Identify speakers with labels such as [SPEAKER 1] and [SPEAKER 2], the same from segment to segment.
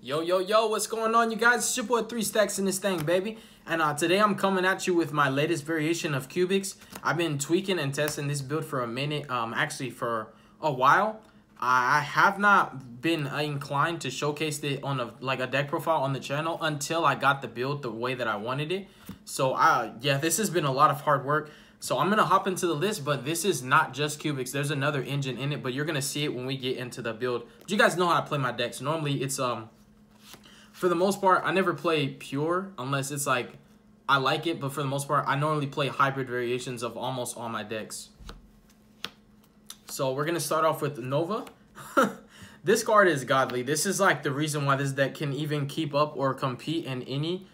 [SPEAKER 1] Yo, yo, yo, what's going on, you guys? It's your boy 3 Stacks in this thing, baby. And today I'm coming at you with my latest variation of cubics. I've been tweaking and testing this build for a minute, actually for a while. I have not been inclined to showcase it on a deck profile on the channel until I got the build the way that I wanted it. So yeah, this has been a lot of hard work. So I'm going to hop into the list, but this is not just cubics. There's another engine in it, but you're going to see it when we get into the build. But you guys know how I play my decks. Normally it's for the most part, I never play pure unless it's like I like it. But for the most part, I normally play hybrid variations of almost all my decks. So we're going to start off with Nova. This card is godly. This is like the reason why this deck can even keep up or compete in any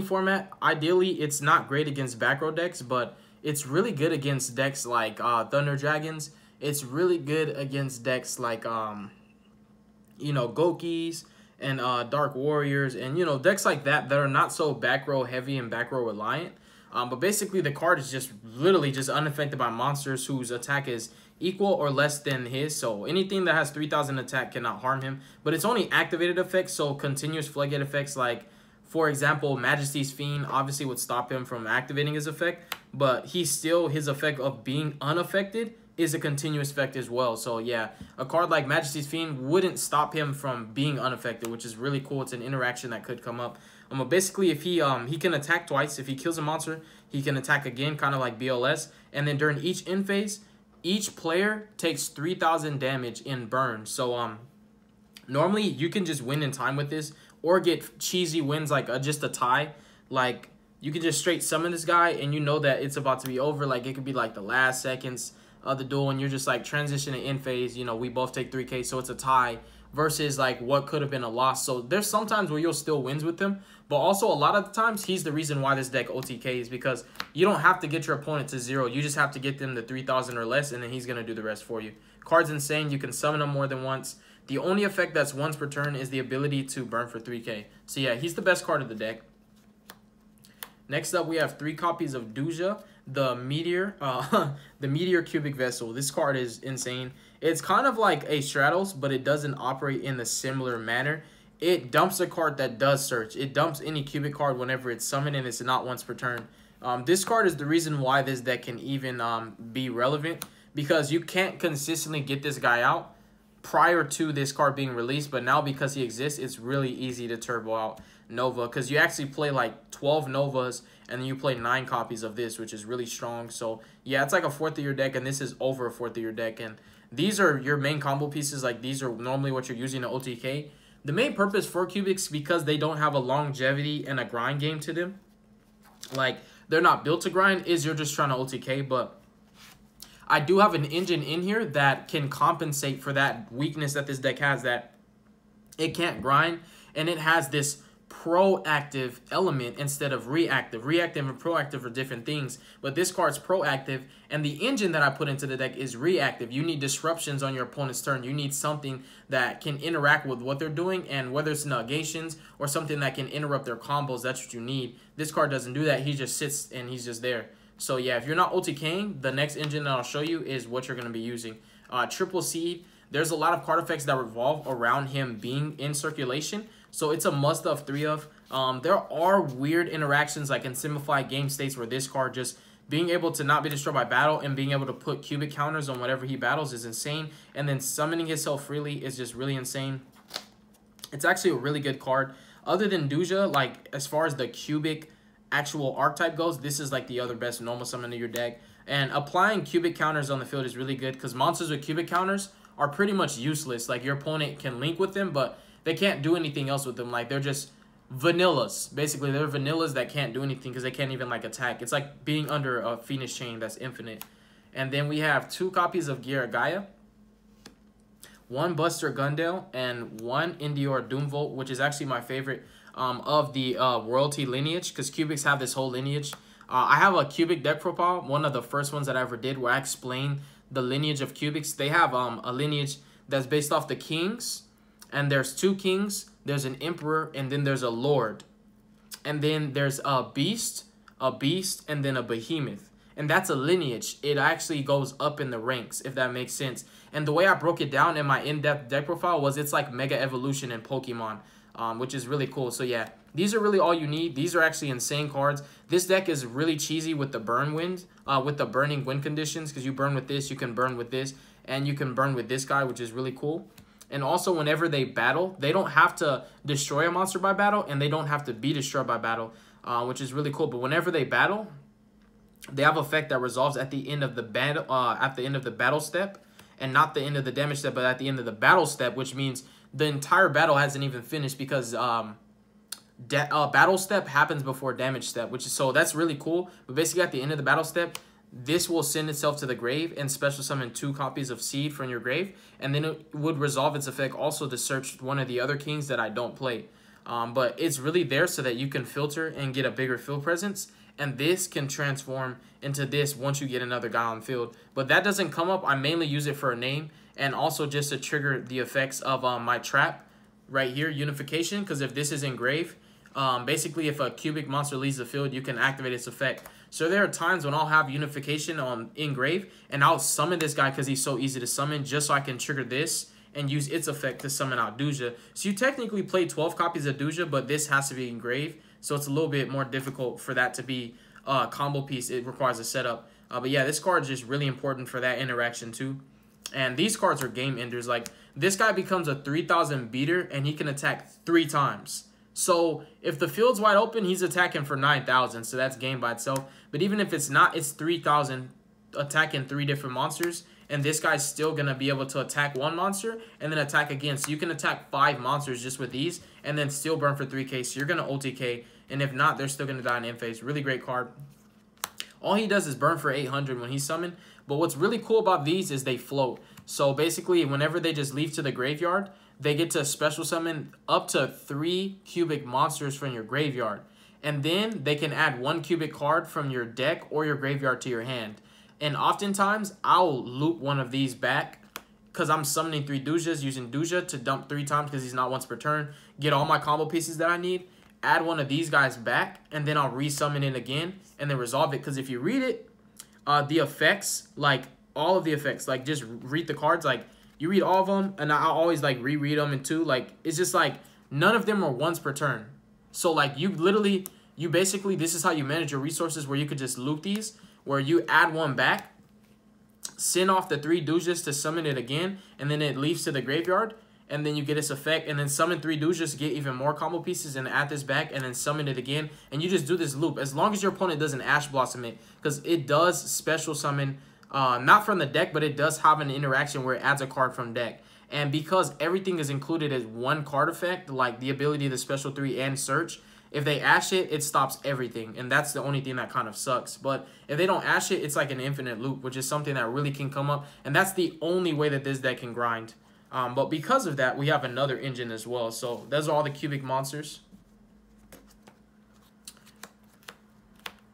[SPEAKER 1] format. Ideally, it's not great against back row decks, but it's really good against decks like Thunder Dragons. It's really good against decks like, Gokis and Dark Warriors, and decks like that are not so back row heavy and back row reliant. But basically the card is just literally just unaffected by monsters whose attack is equal or less than his. So anything that has 3000 attack cannot harm him. But it's only activated effects, so continuous floodgate effects like, for example, Majesty's Fiend obviously would stop him from activating his effect, but his effect of being unaffected is a continuous effect as well. So yeah, a card like Majesty's Fiend wouldn't stop him from being unaffected, which is really cool. It's an interaction that could come up. But basically, if he can attack twice. If he kills a monster, he can attack again, kind of like BLS. And then during each end phase, each player takes 3000 damage in burn. So normally you can just win in time with this, or get cheesy wins like just a tie. Like you can just straight summon this guy, and you know that it's about to be over. Like it could be like the last seconds of the duel, and you're just like transitioning in phase. We both take 3k, so it's a tie versus like what could have been a loss. So there's sometimes where you'll still wins with him, but also a lot of the times he's the reason why this deck OTKs, because you don't have to get your opponent to 0. You just have to get them to 3000 or less, and then he's going to do the rest for you. Card's insane. You can summon him more than once. The only effect that's once per turn is the ability to burn for 3k. So yeah, he's the best card of the deck. Next up, we have 3 copies of Yugioh, the Meteor, the Meteor Cubic Vessel. This card is insane. It's kind of like a Stratos, but it doesn't operate in a similar manner. It dumps a card that does search. It dumps any cubic card whenever it's summoned, and it's not once per turn. This card is the reason why this deck can even be relevant, because you can't consistently get this guy out prior to this card being released, but now because he exists, it's really easy to turbo out Nova, because you actually play like 12 Novas, and then you play 9 copies of this, which is really strong. So yeah, it's like a 4th of your deck, and this is over a 4th of your deck, and these are your main combo pieces. Like these are normally what you're using to OTK. The main purpose for cubics, because they don't have a longevity and a grind game to them, like they're not built to grind, is you're just trying to OTK. But I do have an engine in here that can compensate for that weakness that this deck has, that it can't grind, and it has this proactive element instead of reactive. Reactive and proactive are different things, but this card's proactive, and the engine that I put into the deck is reactive. You need disruptions on your opponent's turn. You need something that can interact with what they're doing, and whether it's negations or something that can interrupt their combos, that's what you need. This card doesn't do that. He just sits and he's just there. So yeah, if you're not OTKing, the next engine that I'll show you is what you're going to be using. Triple Seed. There's a lot of card effects that revolve around him being in circulation, so it's a must of 3 of. There are weird interactions like in simplified game states where this card just being able to not be destroyed by battle and being able to put cubic counters on whatever he battles is insane, and then summoning himself freely is just really insane. It's actually a really good card. Other than Yugioh, like as far as the cubic actual archetype goes, this is like the other best normal summon in your deck. And applying cubic counters on the field is really good, because monsters with cubic counters are pretty much useless. Like your opponent can link with them, but they can't do anything else with them. Like they're just vanillas. Basically, they're vanillas that can't do anything because they can't even like attack. It's like being under a Phoenix chain that's infinite. And then we have 2 copies of Gaia, 1 Buster Gundale, and 1 Indior Doomvolt, which is actually my favorite of the royalty lineage, because cubics have this whole lineage. I have a cubic deck profile, one of the first ones that I ever did, where I explain the lineage of cubics. They have a lineage that's based off the kings, and there's 2 kings, there's an emperor, and then there's a lord, and then there's a beast, and then a behemoth. and that's a lineage. It actually goes up in the ranks, if that makes sense. And the way I broke it down in my in-depth deck profile was it's like Mega Evolution in Pokemon, which is really cool. So yeah, these are really all you need. These are actually insane cards. This deck is really cheesy with the burning wind conditions, because you burn with this, you can burn with this, and you can burn with this guy, which is really cool. And also, whenever they battle, they don't have to destroy a monster by battle, and they don't have to be destroyed by battle, which is really cool. But whenever they battle, they have effect that resolves at the end of the battle step, and not the end of the damage step, but at the end of the battle step, which means the entire battle hasn't even finished, because battle step happens before damage step, so that's really cool. But basically, at the end of the battle step, this will send itself to the grave and special summon 2 copies of Seed from your grave, and then it would resolve its effect also to search one of the other kings that I don't play. But it's really there so that you can filter and get a bigger field presence, and this can transform into this once you get another guy on field. But that doesn't come up. I mainly use it for a name, and also just to trigger the effects of my trap right here, Unification, because if this is in grave, basically if a cubic monster leaves the field, you can activate its effect. So there are times when I'll have Unification in grave, and I'll summon this guy because he's so easy to summon, just so I can trigger this and use its effect to summon out Yugioh. So you technically play 12 copies of Yugioh, but this has to be in grave, so it's a little bit more difficult for that to be a combo piece. It requires a setup. But yeah, this card is just really important for that interaction too. And these cards are game enders. Like, this guy becomes a 3,000 beater, and he can attack 3 times. So if the field's wide open, he's attacking for 9,000, so that's game by itself. But even if it's not, it's 3,000 attacking 3 different monsters, and this guy's still going to be able to attack 1 monster and then attack again. So you can attack 5 monsters just with these and then still burn for 3k, so you're going to OTK, and if not, they're still going to die in end phase. Really great card. All he does is burn for 800 when he's summoned, but what's really cool about these is they float. So basically, whenever they just leave to the graveyard, they get to special summon up to 3 cubic monsters from your graveyard. And then they can add 1 cubic card from your deck or your graveyard to your hand. And oftentimes, I'll loop one of these back because I'm summoning 3 Yugiohs, using Yugioh to dump 3 times because he's not once per turn. Get all my combo pieces that I need. Add one of these guys back, and then I'll resummon it again and then resolve it. Because if you read it, the effects, like all of the effects, like just read the cards, like you read all of them, and I always like reread them and too. Like, it's just like none of them are once per turn. So like you basically, this is how you manage your resources, where you could just loop these, where you add 1 back, send off the 3 Yugiohs to summon it again, and then it leaves to the graveyard, and then you get its effect, and then summon 3 Yugiohs to get even more combo pieces, and add this back, and then summon it again, and you just do this loop as long as your opponent doesn't Ash Blossom it, because it does special summon, not from the deck, but it does have an interaction where it adds a card from deck. And because everything is included as 1 card effect, like the ability to special 3 and search, if they Ash it, it stops everything, and that's the only thing that kind of sucks. But if they don't Ash it, it's like an infinite loop, which is something that really can come up, and that's the only way that this deck can grind. But because of that, we have another engine as well. So those are all the cubic monsters.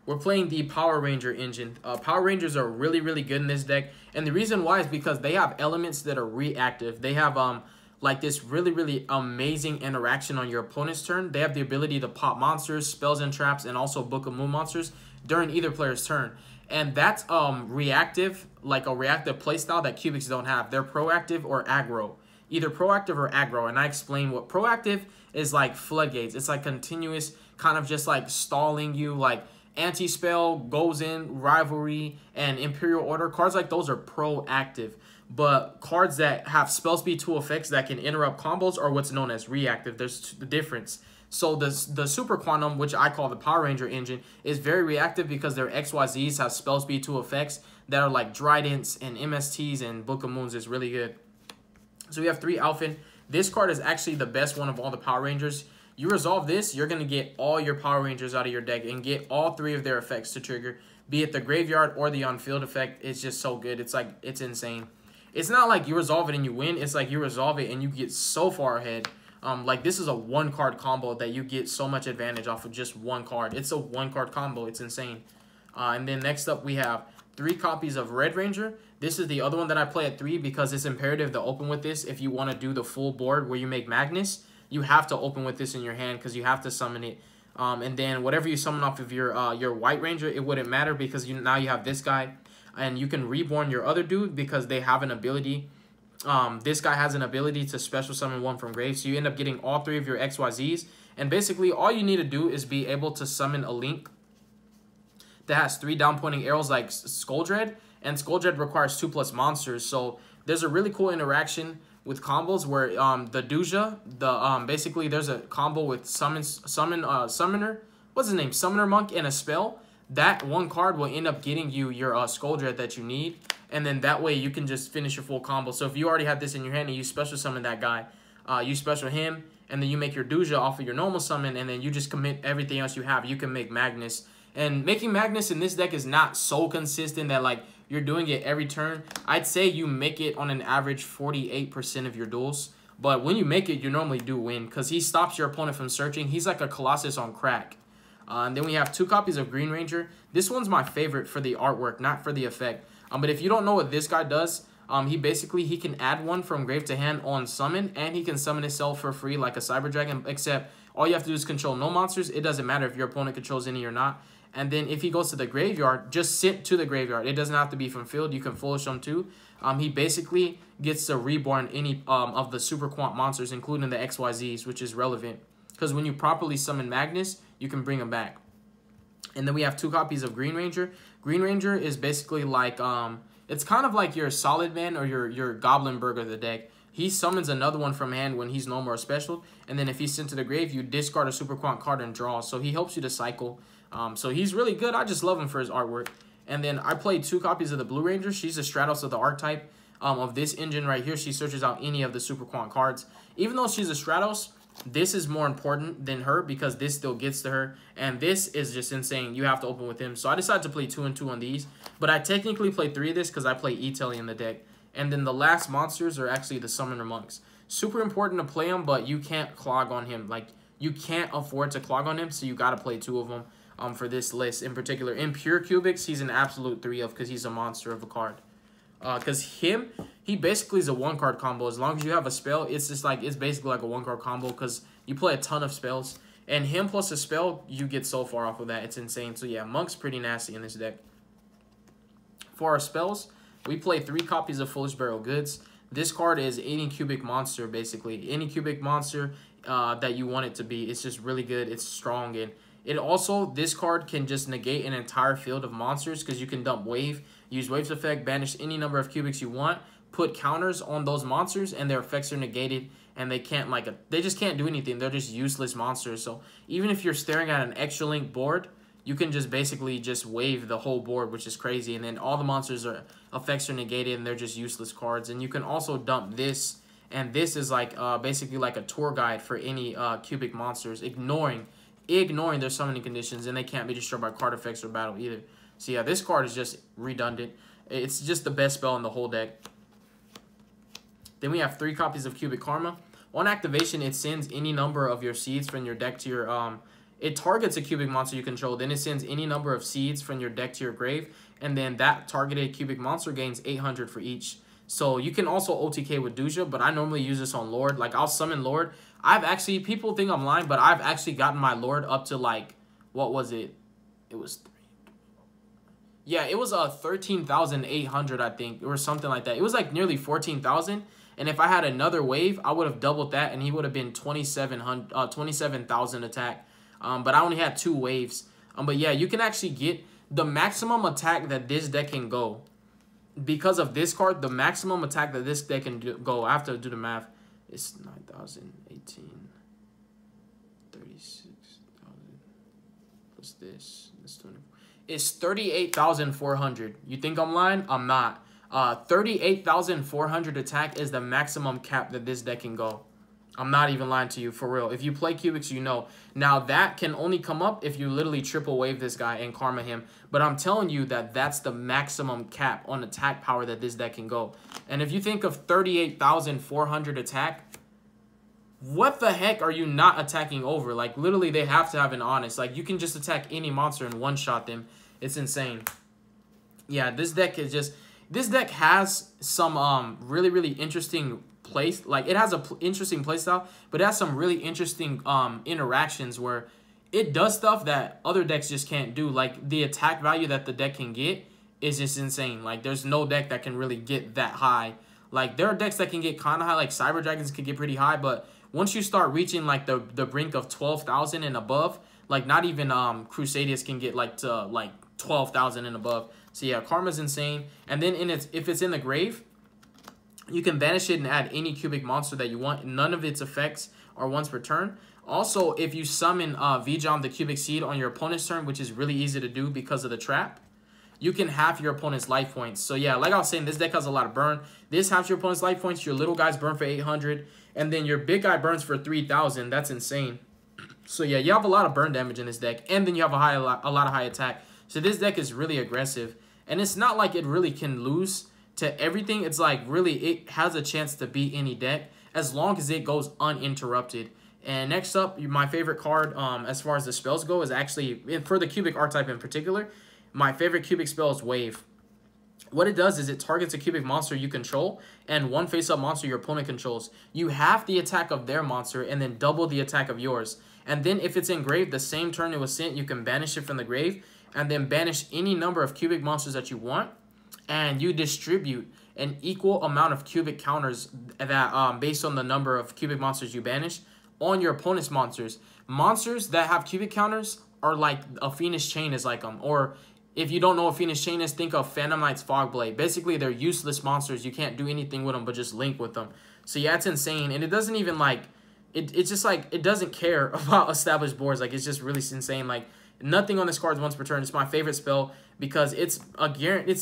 [SPEAKER 1] We're playing the Power Ranger engine. Power Rangers are really, really good in this deck, and the reason why is because they have elements that are reactive. They have like this really, really amazing interaction on your opponent's turn. They have the ability to pop monsters, spells and traps, and also Book of Moon monsters during either player's turn. And that's reactive, like a reactive playstyle that cubics don't have. They're proactive or aggro. Either proactive or aggro. And I explain what proactive is like floodgates. It's like continuous, kind of just like stalling you, like anti-spell, goes in, rivalry, and Imperial Order. Cards like those are proactive. But cards that have spell speed 2 effects that can interrupt combos are what's known as reactive. There's the difference. So the Super Quantum, which I call the Power Ranger engine, is very reactive because their XYZs have spell speed 2 effects that are like Dridents and MSTs and Book of Moons. Is really good. So we have 3 Alphen. This card is actually the best one of all the Power Rangers. You resolve this, you're going to get all your Power Rangers out of your deck and get all 3 of their effects to trigger, be it the graveyard or the on-field effect. It's just so good. It's like, it's insane. It's not like you resolve it and you win. It's like you resolve it and you get so far ahead. Like, this is a 1-card combo that you get so much advantage off of just 1 card. It's a 1-card combo. It's insane. And then next up, we have 3 copies of Red Ranger. This is the other one that I play at 3 because it's imperative to open with this. If you want to do the full board where you make Magnus, you have to open with this in your hand because you have to summon it. And then whatever you summon off of your White Ranger, it wouldn't matter because now you have this guy, and you can reborn your other dude because they have an ability. This guy has an ability to special summon one from grave, so you end up getting all 3 of your XYZs. And basically, all you need to do is be able to summon a Link that has 3 down pointing arrows like Scoldred, and Scoldred requires 2+ monsters. So there's a really cool interaction with combos where the Duja, basically there's a combo with summoner, what's his name, summoner monk, and a spell. That one card will end up getting you your Scoldred that you need, and then that way you can just finish your full combo. So if you already have this in your hand and you special summon that guy, you special him, and then you make your Duja off of your normal summon, and then you just commit everything else you have. You can make Magnus. And making Magnus in this deck is not so consistent that like you're doing it every turn. I'd say you make it on an average 48% of your duels. But when you make it, you normally do win because he stops your opponent from searching. He's like a Colossus on crack. And then we have 2 copies of Green Ranger. This one's my favorite for the artwork, not for the effect. But if you don't know what this guy does, he can add 1 from grave to hand on summon, and he can summon himself for free like a Cyber Dragon, except all you have to do is control no monsters. It doesn't matter if your opponent controls any or not. And then if he goes to the graveyard, just sit to the graveyard. It doesn't have to be from field. You can foolish him too. He basically gets to reborn any of the super quant monsters, including the XYZs, which is relevant. Because when you properly summon Magnus, you can bring him back. And then we have 2 copies of Green Ranger. Green Ranger is basically like, it's kind of like your Solid Man or your Goblinberg of the deck. He summons another one from hand when he's normal or special. And then if he's sent to the grave, you discard a super quant card and draw. So he helps you to cycle. So he's really good. I just love him for his artwork. And then I played 2 copies of the Blue Ranger. She's a Stratos of the archetype of this engine right here. She searches out any of the super quant cards. Even though she's a Stratos, this is more important than her because this still gets to her. And this is just insane. You have to open with him. So I decided to play 2 and 2 on these. But I technically played 3 of this because I play E-Telly in the deck. And then the last monsters are actually the Summoner Monks. Super important to play them, but you can't clog on him. Like, you can't afford to clog on him, so you got to play 2 of them. For this list in particular. In pure cubics, he's an absolute 3 of because he's a monster of a card. Because he basically is a 1-card combo. As long as you have a spell, it's just like, it's basically like a 1-card combo because you play a ton of spells. And him plus a spell, you get so far off of that. It's insane. So yeah, Monk's pretty nasty in this deck. For our spells, we play 3 copies of Foolish Burial Goods. This card is any cubic monster, basically. Any cubic monster that you want it to be. It's just really good. It's strong, and it also, this card can just negate an entire field of monsters because you can dump Wave, use Wave's effect, banish any number of cubics you want, put counters on those monsters, and their effects are negated, and they can't, like, they just can't do anything. They're just useless monsters. So even if you're staring at an extra link board, you can just basically just wave the whole board, which is crazy, and then all the monsters' effects are negated, and they're just useless cards. And you can also dump this, and this is like basically like a tour guide for any cubic monsters, ignoring their summoning conditions, and they can't be destroyed by card effects or battle either. So yeah, this card is just redundant. It's just the best spell in the whole deck. Then we have 3 copies of Cubic Karma. On activation, it sends any number of your seeds from your deck to your it targets a cubic monster you control. Then it sends any number of seeds from your deck to your grave, and then that targeted cubic monster gains 800 for each. So you can also OTK with Duja, but I normally use this on Lord. Like, I'll summon Lord. People think I'm lying, but I've actually gotten my Lord up to, like, what was it? It was, yeah, it was 13,800, I think, or something like that. It was like nearly 14,000, and if I had another wave, I would have doubled that, and he would have been 27,000 attack. But I only had 2 waves. But yeah, you can actually get the maximum attack that this deck can go. Because of this card, the maximum attack that this deck can go, I have to do the math. It's 9,000, 18, 36,000 plus this. It's 24. It's 38,400. You think I'm lying? I'm not. 38,400 attack is the maximum cap that this deck can go. I'm not even lying to you, for real. If you play cubics, you know. Now, that can only come up if you literally triple wave this guy and karma him. But I'm telling you that that's the maximum cap on attack power that this deck can go. And if you think of 38,400 attack, what the heck are you not attacking over? Like, literally, they have to have an honest. Like, you can just attack any monster and one-shot them. It's insane. Yeah, this deck is just... This deck has some really, really interesting place. Like, it has an interesting playstyle, but it has some really interesting interactions where it does stuff that other decks just can't do. Like, the attack value that the deck can get is just insane. Like, there's no deck that can really get that high. Like, there are decks that can get kind of high, like Cyber Dragons can get pretty high, but once you start reaching, like, the brink of 12,000 and above, like, not even Crusaders can get, like, to, like, 12,000 and above. So, yeah, Karma's insane. And then if it's in the grave, you can banish it and add any cubic monster that you want. None of its effects are once per turn. Also, if you summon Yugioh the Cubic Seed on your opponent's turn, which is really easy to do because of the trap, you can half your opponent's life points. So yeah, like I was saying, this deck has a lot of burn. This halves your opponent's life points. Your little guys burn for 800, and then your big guy burns for 3,000. That's insane. So yeah, you have a lot of burn damage in this deck, and then you have a lot of high attack. So this deck is really aggressive, and it's not like it really can lose to everything. It's like really it has a chance to beat any deck as long as it goes uninterrupted. And next up, my favorite card as far as the spells go is actually, for the cubic archetype in particular, my favorite cubic spell is Wave. What it does is it targets a cubic monster you control and one face-up monster your opponent controls. You half the attack of their monster and then double the attack of yours. And then if it's engraved the same turn it was sent, you can banish it from the grave and then banish any number of cubic monsters that you want. And you distribute an equal amount of cubic counters that based on the number of cubic monsters you banish on your opponent's monsters. Monsters that have cubic counters are like a Phoenix Chain is like them. Or if you don't know what Phoenix Chain is, think of Phantom Knight's Fogblade. Basically, they're useless monsters. You can't do anything with them but just link with them. So yeah, it's insane. And it doesn't even like, it's just like, it doesn't care about established boards. Like, it's just really insane. Like, nothing on this card is once per turn. It's my favorite spell because it's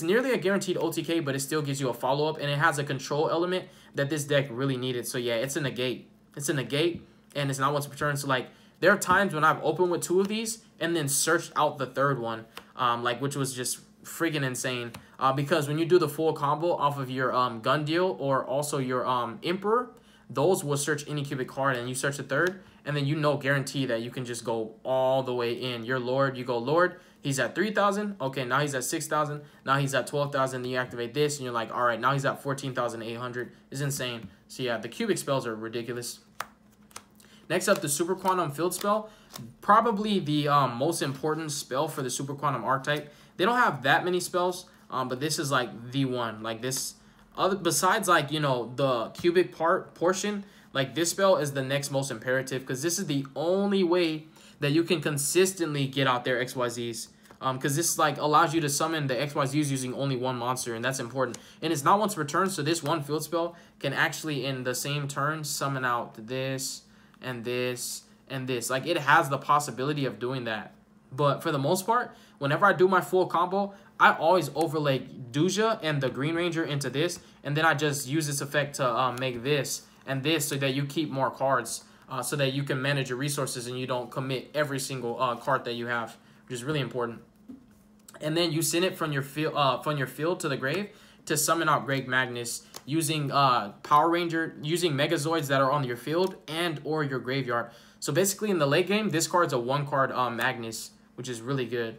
[SPEAKER 1] nearly a guaranteed OTK, but it still gives you a follow-up. And it has a control element that this deck really needed. So yeah, it's a negate. It's a negate. And it's not once per turn. So, like, there are times when I've opened with 2 of these and then searched out the 3rd one, like, which was just freaking insane. Because when you do the full combo off of your gun deal or also your Emperor, those will search any cubic card, and you search the 3rd, and then you know guarantee that you can just go all the way in. Your Lord, you go Lord, he's at 3,000. Okay, now he's at 6,000. Now he's at 12,000. Then you activate this, and you're like, all right, now he's at 14,800. It's insane. So yeah, the cubic spells are ridiculous. Next up, the Super Quantum Field spell. Probably the most important spell for the Super Quantum archetype. They don't have that many spells, but this is like the one. Like this, besides like, you know, the cubic portion, like this spell is the next most imperative because this is the only way that you can consistently get out their XYZs. Because this like allows you to summon the XYZs using only one monster, and that's important. And it's not once per turn, so this one field spell can actually in the same turn summon out this and this and this. Like, it has the possibility of doing that. But for the most part, whenever I do my full combo, I always overlay Yugioh and the Green Ranger into this, and then I just use this effect to make this and this so that you keep more cards, so that you can manage your resources and you don't commit every single card that you have, which is really important. And then you send it from your field to the grave to summon out Great Magnus using Power Ranger, using Megazoids that are on your field and or your graveyard. So basically in the late game, this card's a 1-card Magnus, which is really good.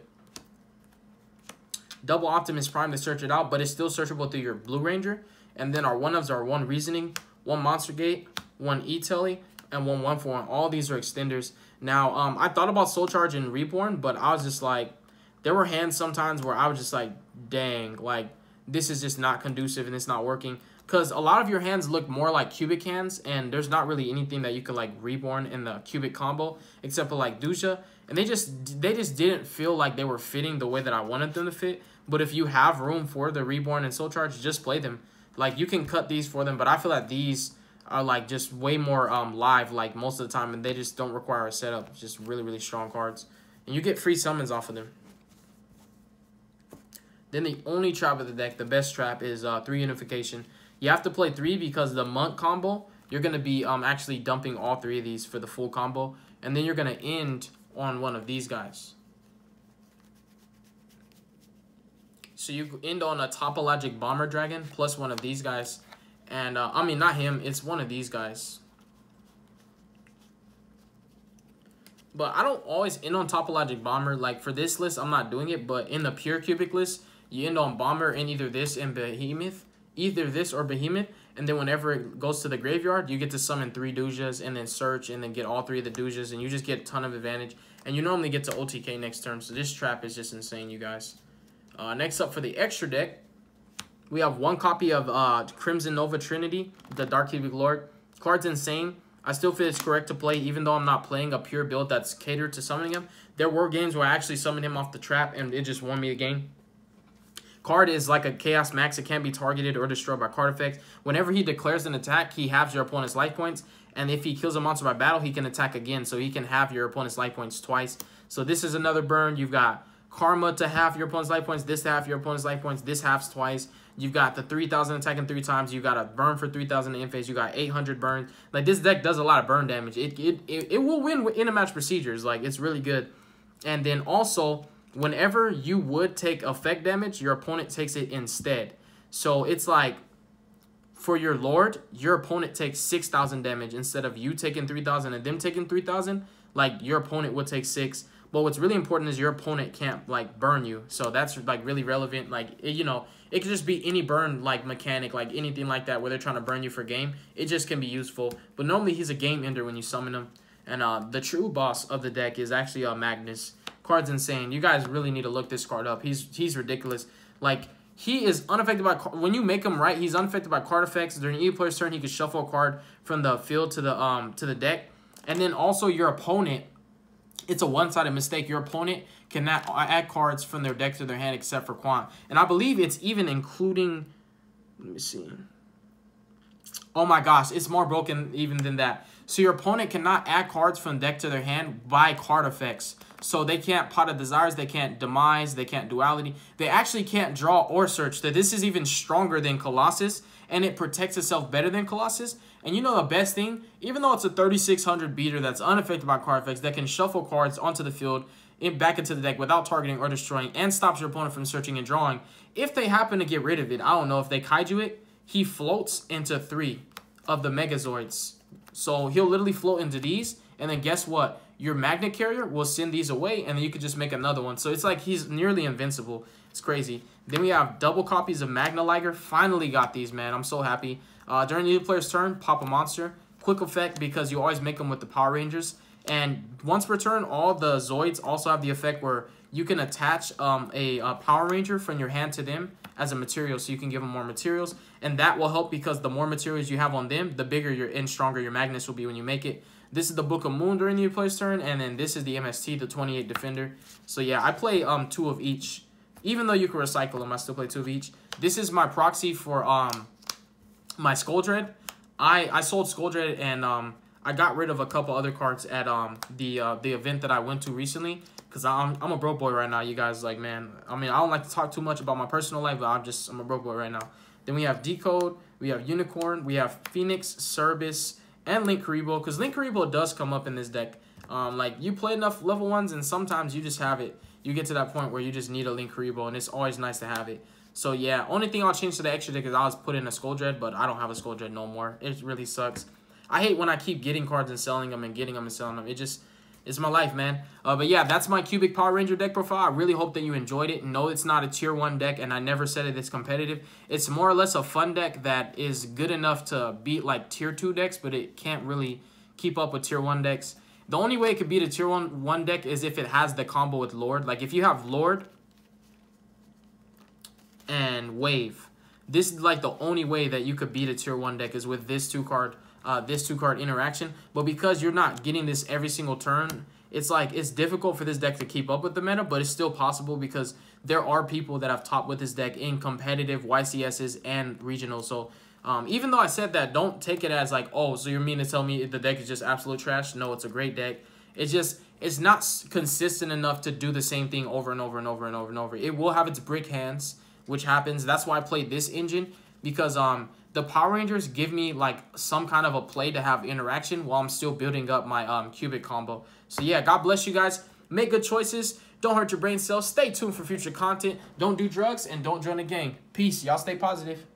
[SPEAKER 1] Double Optimus Prime to search it out, but it's still searchable through your Blue Ranger. And then our 1-ofs are 1 Reasoning, 1 Monster Gate, 1 E-Telly, and 1 1-for-1. All these are extenders. Now, I thought about Soul Charge and Reborn, but I was just like, there were hands sometimes where I was just like, dang, like, this is just not conducive and it's not working. Because a lot of your hands look more like cubic hands, and there's not really anything that you could like Reborn in the cubic combo, except for like Yugioh. And they just didn't feel like they were fitting the way that I wanted them to fit. But if you have room for the Reborn and Soul Charge, just play them. Like, you can cut these for them, but I feel like these are like just way more live like most of the time, and they just don't require a setup. It's just really, really strong cards. And you get free summons off of them. Then the only trap of the deck, the best trap, is 3 Unification. You have to play 3 because the Monk combo, you're going to be actually dumping all 3 of these for the full combo. And then you're going to end on one of these guys. So you end on a Topologic Bomber Dragon plus one of these guys. And, I mean, not him, it's one of these guys. But I don't always end on Topologic Bomber. Like, for this list, I'm not doing it. But in the pure cubic list, you end on Bomber and either this and Behemoth. Either this or Behemoth. And then whenever it goes to the graveyard, you get to summon 3 Dujas and then search and then get all 3 of the Dujas. And you just get a ton of advantage. And you normally get to OTK next turn. So this trap is just insane, you guys. Next up for the extra deck, we have 1 copy of Crimson Nova Trinity, the Dark Cubic Lord. Card's insane. I still feel it's correct to play, even though I'm not playing a pure build that's catered to summoning him. There were games where I actually summoned him off the trap, and it just won me the game. Card is like a Chaos Max. It can't be targeted or destroyed by card effects. Whenever he declares an attack, he halves your opponent's life points. And if he kills a monster by battle, he can attack again. So he can halve your opponent's life points twice. So this is another burn. You've got Karma to half your opponent's life points. This to half your opponent's life points. This halves twice. You've got the 3,000 attacking 3 times. You've got a burn for 3,000 in phase. You got 800 burns. Like, this deck does a lot of burn damage. It will win in a match procedures. Like, it's really good. And then also, whenever you would take effect damage, your opponent takes it instead. So it's like, for your Lord, your opponent takes 6,000 damage instead of you taking 3,000 and them taking 3,000. Like, your opponent would take 6. But what's really important is your opponent can't, like, burn you. So that's, like, really relevant. Like, you know, it could just be any burn, like, mechanic, like, anything like that where they're trying to burn you for game. It just can be useful. But normally he's a game ender when you summon him. And the true boss of the deck is actually Magnus. Card's insane. You guys really need to look this card up. He's ridiculous. Like, he is unaffected by... When you make him right, he's unaffected by card effects. During each player's turn, he can shuffle a card from the field to the deck. And then also your opponent... It's a one-sided mistake. Your opponent cannot add cards from their deck to their hand except for Quant. And I believe it's even including... Let me see. Oh my gosh, it's more broken even than that. So your opponent cannot add cards from deck to their hand by card effects. So they can't Pot of Desires, they can't Demise, they can't Duality. They actually can't draw or search. That this is even stronger than Colossus, and it protects itself better than Colossus. And you know the best thing? Even though it's a 3,600 beater that's unaffected by card effects, that can shuffle cards onto the field, back into the deck without targeting or destroying, and stops your opponent from searching and drawing. If they happen to get rid of it, I don't know, if they kaiju it, he floats into 3 of the Megazords. So he'll literally float into these, and then guess what? Your Magnet Carrier will send these away, and then you could just make another one. So it's like he's nearly invincible. It's crazy. Then we have double copies of Magna Liger. Finally got these, man. I'm so happy. During the player's turn, pop a monster. Quick effect because you always make them with the Power Rangers. And once per turn, all the Zoids also have the effect where you can attach a Power Ranger from your hand to them as a material, so you can give them more materials. And that will help because the more materials you have on them, the bigger and stronger your Magnus will be when you make it. This is the Book of Moon during the player's turn, and then this is the MST, the 28 Defender. So yeah, I play 2 of each. Even though you can recycle them, I still play 2 of each. This is my proxy for my Skull Dread. I sold Skull Dread, and I got rid of a couple other cards at the event that I went to recently. Because I'm a broke boy right now, you guys. Like, man, I mean, I don't like to talk too much about my personal life, but I'm a broke boy right now. Then we have Decode, we have Unicorn, we have Phoenix, Cerberus, and Link Karibo. Because Link Karibo does come up in this deck. Like, you play enough level 1s, and sometimes you just have it. You get to that point where you just need a Link Karibo, and it's always nice to have it. So, yeah, only thing I'll change to the extra deck is I'll put in a Skull Dread, but I don't have a Skull Dread no more. It really sucks. I hate when I keep getting cards and selling them and getting them and selling them. It's my life, man. But yeah, that's my Cubic Power Ranger deck profile. I really hope that you enjoyed it. No, it's not a tier 1 deck, and I never said it's competitive. It's more or less a fun deck that is good enough to beat like tier 2 decks, but it can't really keep up with tier 1 decks. The only way it could beat a tier 1 deck is if it has the combo with Lord. Like, if you have Lord and Wave, this is like the only way that you could beat a tier 1 deck is with this two card interaction. But because you're not getting this every single turn, it's like it's difficult for this deck to keep up with the meta, but it's still possible because there are people that have topped with this deck in competitive YCSs and regional. So even though I said that, don't take it as like, oh, so you're mean to tell me the deck is just absolute trash. No, it's a great deck. It's not consistent enough to do the same thing over and over and over and over and over. It will have its brick hands, which happens. That's why I played this engine, because the Power Rangers give me like some kind of a play to have interaction while I'm still building up my cubic combo. So yeah, God bless you guys. Make good choices. Don't hurt your brain cells. Stay tuned for future content. Don't do drugs and don't join a gang. Peace. Y'all stay positive.